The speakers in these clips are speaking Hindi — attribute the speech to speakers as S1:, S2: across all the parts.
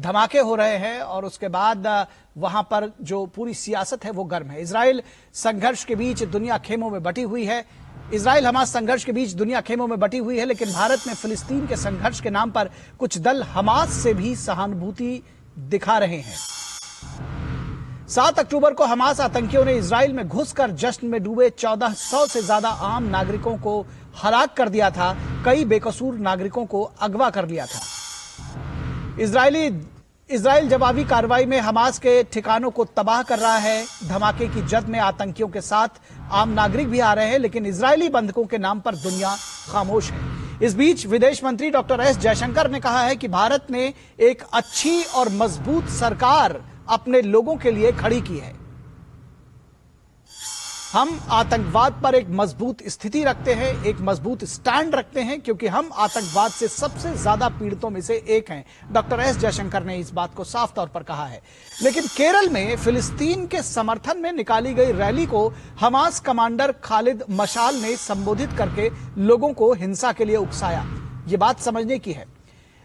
S1: धमाके हो रहे हैं और उसके बाद वहां पर जो पूरी सियासत है वो गर्म है। इजराइल संघर्ष के बीच दुनिया खेमों में बटी हुई है। इजराइल हमास संघर्ष के बीच दुनिया खेमों में बटी हुई है, लेकिन भारत में फिलिस्तीन के संघर्ष के नाम पर कुछ दल हमास से भी सहानुभूति दिखा रहे हैं। 7 अक्टूबर को हमास आतंकियों ने इजराइल में घुसकर जश्न में डूबे 1400 से ज्यादा आम नागरिकों को हलाक कर दिया था। कई बेकसूर नागरिकों को अगवा कर लिया था। इजराइल जवाबी कार्रवाई में हमास के ठिकानों को तबाह कर रहा है। धमाके की जद में आतंकियों के साथ आम नागरिक भी आ रहे हैं, लेकिन इजरायली बंधकों के नाम पर दुनिया खामोश है। इस बीच विदेश मंत्री डॉक्टर एस जयशंकर ने कहा है कि भारत ने एक अच्छी और मजबूत सरकार अपने लोगों के लिए खड़ी की है। हम आतंकवाद पर एक मजबूत स्थिति रखते हैं, एक मजबूत स्टैंड रखते हैं, क्योंकि हम आतंकवाद से सबसे ज्यादा पीड़ितों में से एक हैं। डॉक्टर एस जयशंकर ने इस बात को साफ तौर पर कहा है। लेकिन केरल में फिलिस्तीन के समर्थन में निकाली गई रैली को हमास कमांडर खालिद मशाल ने संबोधित करके लोगों को हिंसा के लिए उकसाया। यह बात समझने की है।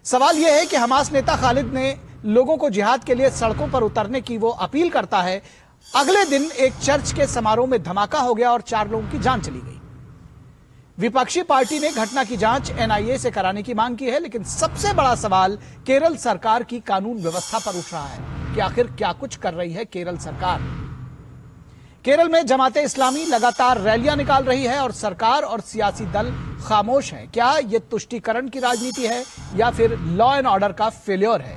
S1: सवाल यह है कि हमास नेता खालिद ने लोगों को जिहाद के लिए सड़कों पर उतरने की वो अपील करता है। अगले दिन एक चर्च के समारोह में धमाका हो गया और 4 लोगों की जान चली गई। विपक्षी पार्टी ने घटना की जांच एनआईए से कराने की मांग की है, लेकिन सबसे बड़ा सवाल केरल सरकार की कानून व्यवस्था पर उठ रहा है कि आखिर क्या कुछ कर रही है केरल सरकार। केरल में जमाते इस्लामी लगातार रैलियां निकाल रही है और सरकार और सियासी दल खामोश हैं। क्या यह तुष्टीकरण की राजनीति है या फिर लॉ एंड ऑर्डर का फेल्योर है?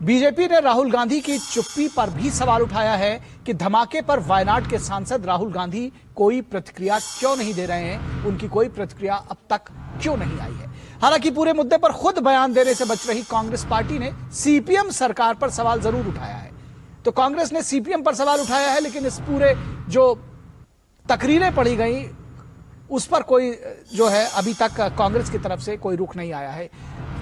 S1: बीजेपी ने राहुल गांधी की चुप्पी पर भी सवाल उठाया है कि धमाके पर वायनाड के सांसद राहुल गांधी कोई प्रतिक्रिया क्यों नहीं दे रहे हैं, उनकी कोई प्रतिक्रिया अब तक क्यों नहीं आई है। हालांकि पूरे मुद्दे पर खुद बयान देने से बच रही कांग्रेस पार्टी ने सीपीएम सरकार पर सवाल जरूर उठाया है। तो कांग्रेस ने सीपीएम पर सवाल उठाया है, लेकिन इस पूरे जो तकरीरें पढ़ी गई उस पर कोई जो है अभी तक कांग्रेस की तरफ से कोई रुख नहीं आया है।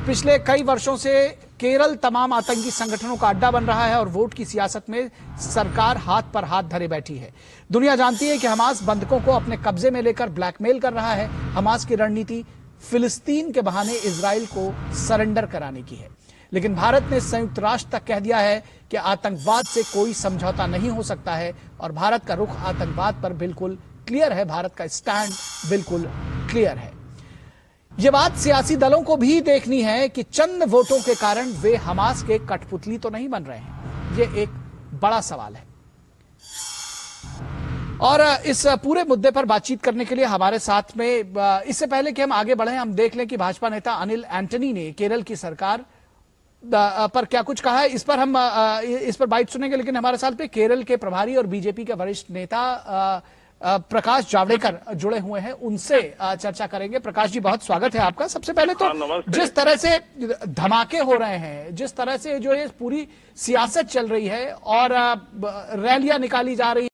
S1: पिछले कई वर्षों से केरल तमाम आतंकी संगठनों का अड्डा बन रहा है और वोट की सियासत में सरकार हाथ पर हाथ धरे बैठी है। दुनिया जानती है कि हमास बंधकों को अपने कब्जे में लेकर ब्लैकमेल कर रहा है। हमास की रणनीति फिलिस्तीन के बहाने इजराइल को सरेंडर कराने की है, लेकिन भारत ने संयुक्त राष्ट्र तक कह दिया है कि आतंकवाद से कोई समझौता नहीं हो सकता है और भारत का रुख आतंकवाद पर बिल्कुल क्लियर है। भारत का स्टैंड बिल्कुल क्लियर है। यह बात सियासी दलों को भी देखनी है कि चंद वोटों के कारण वे हमास के कठपुतली तो नहीं बन रहे हैं। यह एक बड़ा सवाल है। और इस पूरे मुद्दे पर बातचीत करने के लिए हमारे साथ में, इससे पहले कि हम आगे बढ़ें, हम देख लें कि भाजपा नेता अनिल एंटनी ने केरल की सरकार पर क्या कुछ कहा है। इस पर बात सुनेंगे, लेकिन हमारे साथ में केरल के प्रभारी और बीजेपी के वरिष्ठ नेता प्रकाश जावड़ेकर जुड़े हुए हैं, उनसे चर्चा करेंगे। प्रकाश जी, बहुत स्वागत है आपका। सबसे पहले तो जिस तरह से धमाके हो रहे हैं, जिस तरह से जो ये पूरी सियासत चल रही है और रैलियां निकाली जा रही